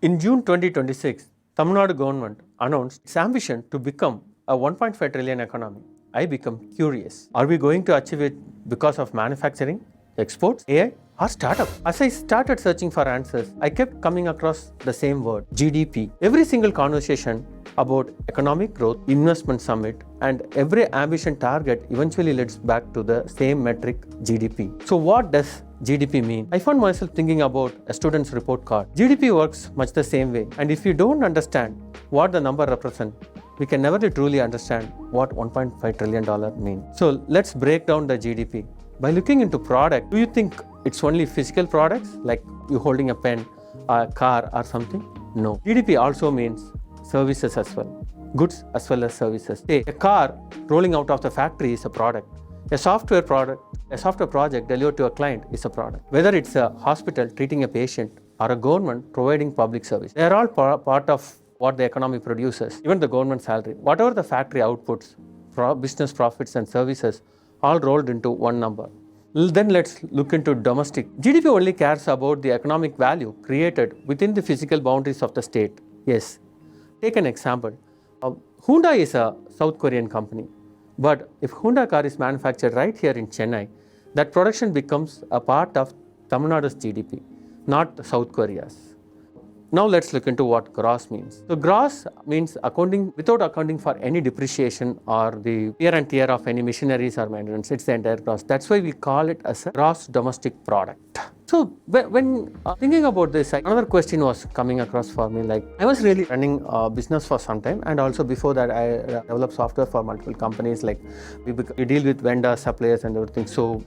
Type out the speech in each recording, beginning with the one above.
In June 2026, Tamil Nadu government announced its ambition to become a 1.5 trillion economy. I become curious. Are we going to achieve it because of manufacturing, exports, AI, or startup? As I started searching for answers, I kept coming across the same word, GDP. Every single conversation about economic growth, investment summit, and every ambition target eventually leads back to the same metric, GDP. So what does GDP mean? I found myself thinking about a student's report card. GDP works much the same way, and if you don't understand what the number represents, we can never truly understand what $1.5 trillion means. So let's break down the GDP. By looking into product, do you think it's only physical products like you holding a pen, a car or something? No. GDP also means services as well, goods as well as services. Say, a car rolling out of the factory is a product. A software project delivered to a client is a product. Whether it's a hospital treating a patient or a government providing public service, they are all part of what the economy produces, even the government salary. Whatever the factory outputs, business profits and services, all rolled into one number. Then let's look into domestic. GDP only cares about the economic value created within the physical boundaries of the state. Yes. Take an example. Hyundai is a South Korean company. But if Hyundai car is manufactured right here in Chennai, that production becomes a part of Tamil Nadu's GDP, not South Korea's. Now let's look into what gross means. So gross means without accounting for any depreciation or the wear and tear of any machineries or maintenance. It's the entire gross. That's why we call it as a gross domestic product. So when thinking about this, another question was coming across for me. Like, I was really running a business for some time, and also before that I developed software for multiple companies. Like we deal with vendors, suppliers and everything. So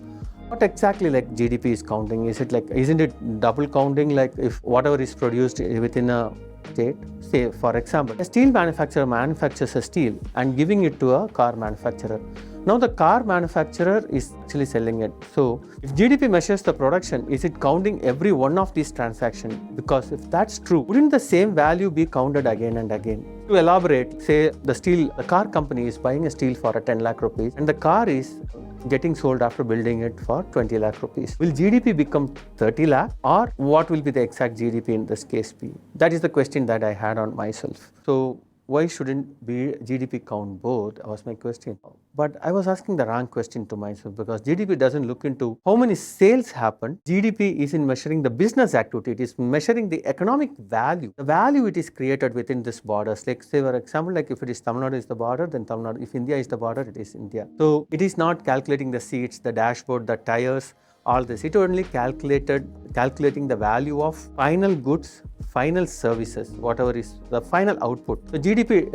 what exactly like GDP is counting? Isn't it double counting, like if whatever is produced within a state? Say for example, a steel manufacturer manufactures a steel and giving it to a car manufacturer. Now the car manufacturer is actually selling it. So if GDP measures the production, is it counting every one of these transactions? Because if that's true, wouldn't the same value be counted again and again? To elaborate, say the car company is buying a steel for 10 lakh rupees and the car is getting sold after building it for 20 lakh rupees. Will GDP become 30 lakh, or what will be the exact GDP in this case be? That is the question that I had on myself. So why shouldn't GDP count both? Was my question. But I was asking the wrong question to myself, because GDP doesn't look into how many sales happen. GDP is in measuring the business activity. It is measuring the economic value. The value it is created within this borders. Like say for example, like if it is Tamil Nadu is the border, then Tamil Nadu. If India is the border, it is India. So it is not calculating the seats, the dashboard, the tires, all this. It only calculating the value of final goods, final services, whatever is the final output. So GDP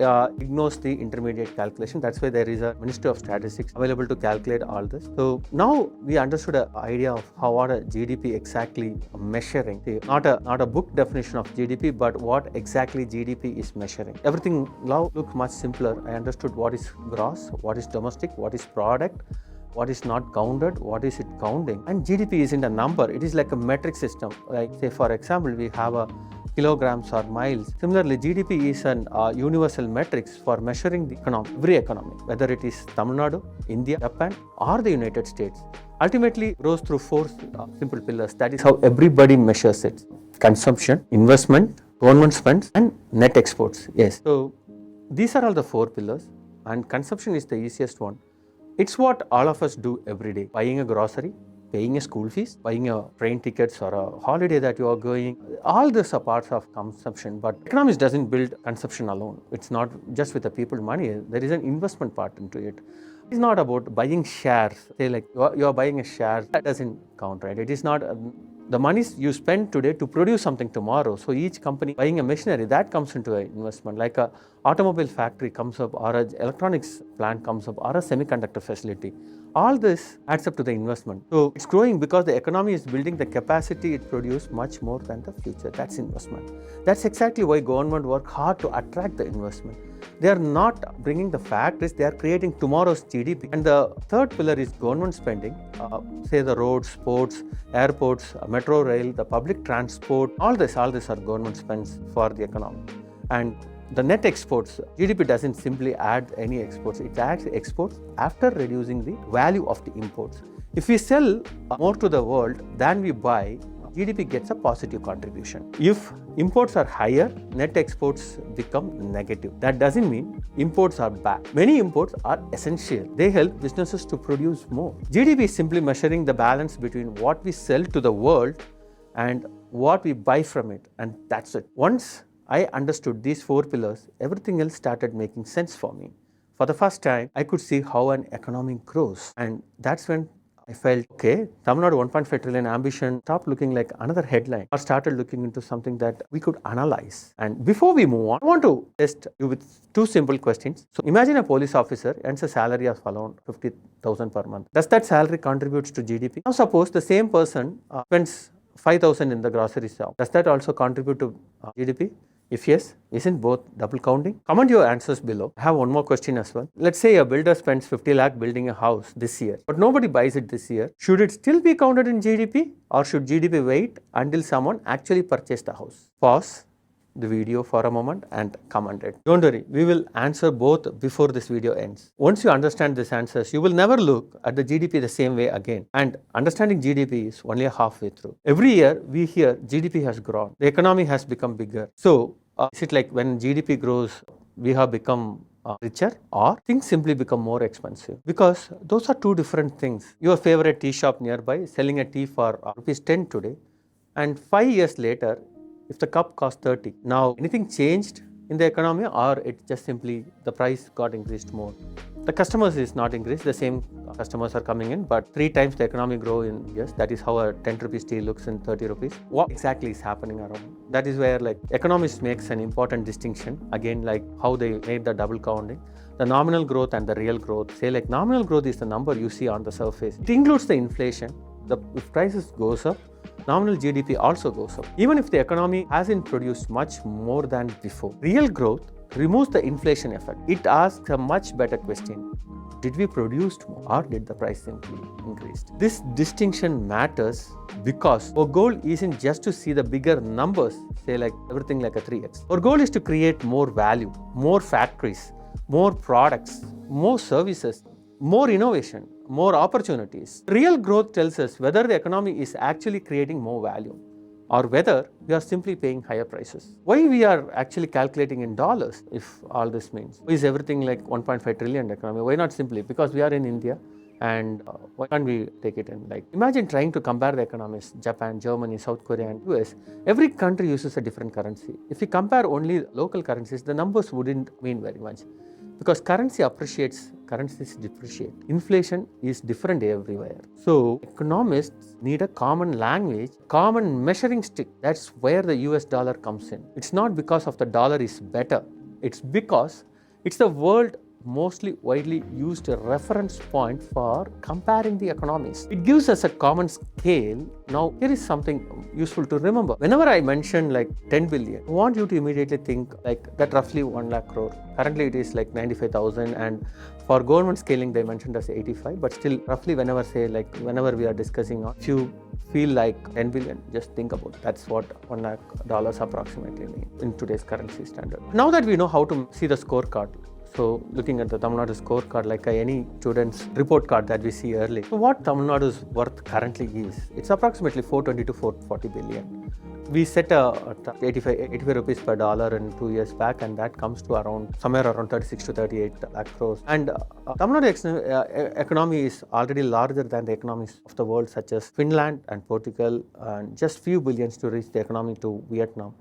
ignores the intermediate calculation. That's why there is a Ministry of Statistics available to calculate all this. So now we understood the idea of what a GDP exactly measuring. Not a book definition of GDP, but what exactly GDP is measuring. Everything now looks much simpler. I understood what is gross, what is domestic, what is product, what is not counted, what is it counting. And GDP isn't a number, it is like a metric system. Like say for example, we have a kilograms or miles. Similarly, GDP is an universal metrics for measuring the economy, every economy, whether it is Tamil Nadu, India, Japan or the United States. Ultimately grows through four simple pillars. That is how everybody measures it. Consumption, investment, government spends and net exports. Yes. So these are all the four pillars, and consumption is the easiest one. It's what all of us do every day. Buying a grocery, paying a school fees, buying a train tickets or a holiday that you are going. All these are parts of consumption, but economics doesn't build consumption alone. It's not just with the people money. There is an investment part into it. It's not about buying shares. Say like you are buying a share, that doesn't count, right? It is not the money you spend today to produce something tomorrow. So each company buying a machinery, that comes into an investment. Like a automobile factory comes up, or an electronics plant comes up, or a semiconductor facility. All this adds up to the investment. So it's growing because the economy is building the capacity it produces much more than the future. That's investment. That's exactly why government work hard to attract the investment. They are not bringing the factories, they are creating tomorrow's GDP. And the third pillar is government spending. Say the roads, ports, airports, metro rail, the public transport, all this are government spends for the economy. And the net exports, GDP doesn't simply add any exports, it adds exports after reducing the value of the imports. If we sell more to the world than we buy, GDP gets a positive contribution. If imports are higher, net exports become negative. That doesn't mean imports are bad. Many imports are essential. They help businesses to produce more. GDP is simply measuring the balance between what we sell to the world and what we buy from it, and that's it. Once I understood these four pillars, everything else started making sense for me. For the first time, I could see how an economy grows, and that's when I felt, okay, Tamil Nadu 1.5 trillion ambition stopped looking like another headline or started looking into something that we could analyze. And before we move on, I want to test you with two simple questions. So imagine a police officer earns a salary of around 50,000 per month. Does that salary contribute to GDP? Now suppose the same person spends 5,000 in the grocery shop. Does that also contribute to GDP? If yes, isn't both double counting? Comment your answers below. I have one more question as well. Let's say a builder spends 50 lakh building a house this year, but nobody buys it this year. Should it still be counted in GDP, or should GDP wait until someone actually purchased the house? Pause the video for a moment and comment it. Don't worry, we will answer both before this video ends. Once you understand these answers, you will never look at the GDP the same way again. And understanding GDP is only halfway through. Every year we hear GDP has grown, the economy has become bigger. So is it like when GDP grows, we have become richer, or things simply become more expensive? Because those are two different things. Your favorite tea shop nearby selling a tea for rupees 10 today, and 5 years later, if the cup costs 30. Now, anything changed in the economy, or it just simply the price got increased more? The customers is not increased, the same customers are coming in, but 3 times the economy grow in years. That is how a 10 rupees tea looks in 30 rupees. What exactly is happening around? That is where like economists makes an important distinction. Again, like how they made the double counting. The nominal growth and the real growth. Say like nominal growth is the number you see on the surface. It includes the inflation. If prices goes up, nominal GDP also goes up. Even if the economy hasn't produced much more than before. Real growth removes the inflation effect. It asks a much better question. Did we produce more, or did the price simply increase? This distinction matters because our goal isn't just to see the bigger numbers, say like everything like a 3x. Our goal is to create more value, more factories, more products, more services, more innovation, more opportunities. Real growth tells us whether the economy is actually creating more value or whether we are simply paying higher prices. Why we are actually calculating in dollars if all this means? Is everything like 1.5 trillion economy? Why not simply? Because we are in India, and why can't we take it in? Like imagine trying to compare the economies, Japan, Germany, South Korea and US. Every country uses a different currency. If we compare only local currencies, the numbers wouldn't mean very much. Because currency appreciates, currencies depreciate. Inflation is different everywhere. So economists need a common language, common measuring stick. That's where the US dollar comes in. It's not because of the dollar is better. It's because it's the world mostly widely used reference point for comparing the economies. It gives us a common scale. Now, here is something useful to remember. Whenever I mention like 10 billion, I want you to immediately think like that roughly 1 lakh crore. Currently, it is like 95,000, and for government scaling, they mentioned as 85, but still roughly whenever we are discussing, if you feel like 10 billion, just think about it. That's what $1 lakh approximately mean in today's currency standard. Now that we know how to see the scorecard, so looking at the Tamil Nadu scorecard like any student's report card that we see early. So what Tamil Nadu's worth currently is, it's approximately 420 to 440 billion. We set a 85 rupees per dollar in 2 years back, and that comes to around somewhere around 36 to 38 lakh crores. And Tamil Nadu economy is already larger than the economies of the world, such as Finland and Portugal, and just few billions to reach the economy to Vietnam.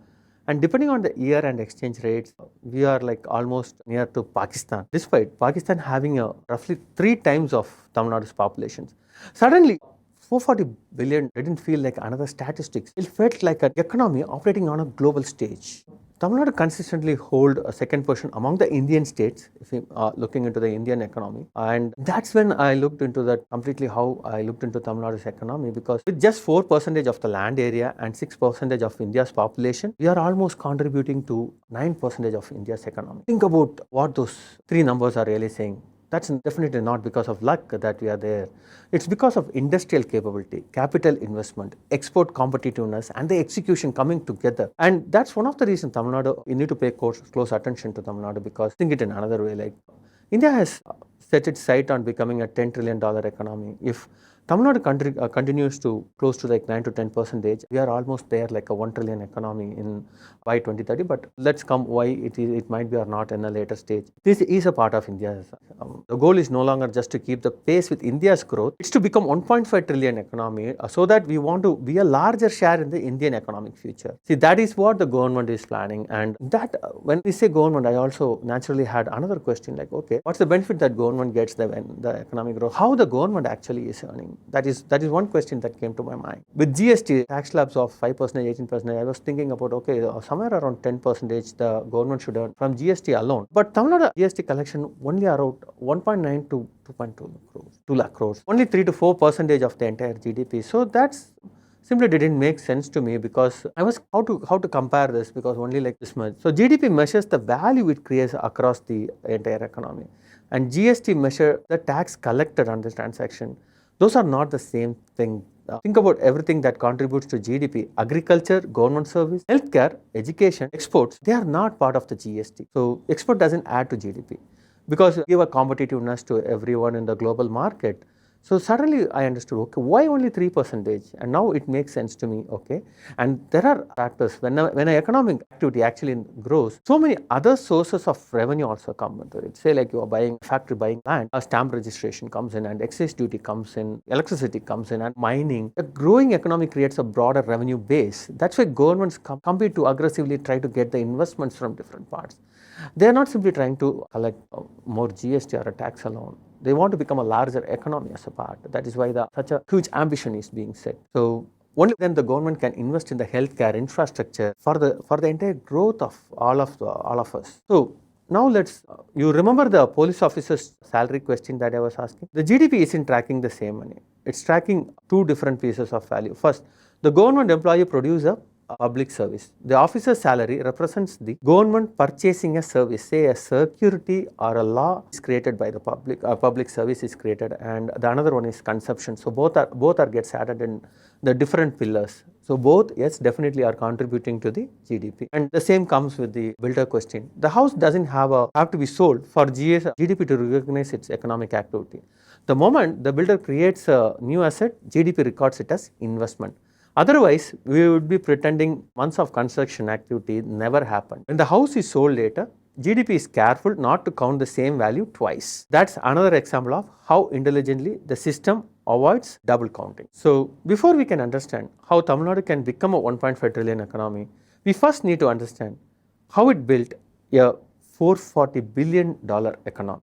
And depending on the year and exchange rates, we are like almost near to Pakistan, despite Pakistan having a roughly 3 times of Tamil Nadu's population. Suddenly, 440 billion didn't feel like another statistics. It felt like an economy operating on a global stage. Tamil Nadu consistently hold a second position among the Indian states, if you are looking into the Indian economy. And that's when I looked into that completely, how I looked into Tamil Nadu's economy, because with just 4% of the land area and 6% of India's population, we are almost contributing to 9% of India's economy. Think about what those 3 numbers are really saying. That's definitely not because of luck that we are there. It's because of industrial capability, capital investment, export competitiveness, and the execution coming together. And that's one of the reasons Tamil Nadu, you need to pay close attention to Tamil Nadu, because think it in another way, like India has set its sight on becoming a $10 trillion economy. If Tamil Nadu continues to close to like 9 to 10%. We are almost there like a 1 trillion economy in by 2030. But let's come why it might be or not in a later stage. This is a part of India's. The goal is no longer just to keep the pace with India's growth. It's to become 1.5 trillion economy so that we want to be a larger share in the Indian economic future. See, that is what the government is planning. And that when we say government, I also naturally had another question like, okay, what's the benefit that government gets when the economic growth? How the government actually is earning? That is one question that came to my mind. With GST, tax slabs of 5%, 18%, I was thinking about, okay, somewhere around 10% the government should earn from GST alone. But Tamil Nadu GST collection only around 1.9 to 2.2 crores, 2 lakh crores, only 3 to 4% of the entire GDP. So that's simply didn't make sense to me because I was how to compare this because only like this much. So GDP measures the value it creates across the entire economy, and GST measure the tax collected on this transaction. Those are not the same thing. Think about everything that contributes to GDP: agriculture, government service, healthcare, education, exports. They are not part of the GST. So export doesn't add to GDP because give a competitiveness to everyone in the global market. So suddenly I understood, okay, why only 3%? And now it makes sense to me, okay. And there are factors, when an economic activity actually grows, so many other sources of revenue also come into it. Say like you are buying, factory buying land, a stamp registration comes in and excise duty comes in, electricity comes in and mining. A growing economy creates a broader revenue base. That's why governments compete to aggressively try to get the investments from different parts. They are not simply trying to collect more GST or a tax alone. They want to become a larger economy as a part. That is why such a huge ambition is being set. So only then the government can invest in the healthcare infrastructure for the entire growth of all of us. So now you remember the police officer's salary question that I was asking? The GDP isn't tracking the same money. It's tracking two different pieces of value. First, the government employee produces a public service. The officer's salary represents the government purchasing a service, say a security or a law is created by the public, a public service is created, and the another one is consumption. So both are gets added in the different pillars. So both, yes, definitely are contributing to the GDP. And the same comes with the builder question. The house doesn't have to be sold for GDP to recognize its economic activity. The moment the builder creates a new asset, GDP records it as investment. Otherwise, we would be pretending months of construction activity never happened. When the house is sold later, GDP is careful not to count the same value twice. That's another example of how intelligently the system avoids double counting. So, before we can understand how Tamil Nadu can become a 1.5 trillion economy, we first need to understand how it built a $440 billion economy.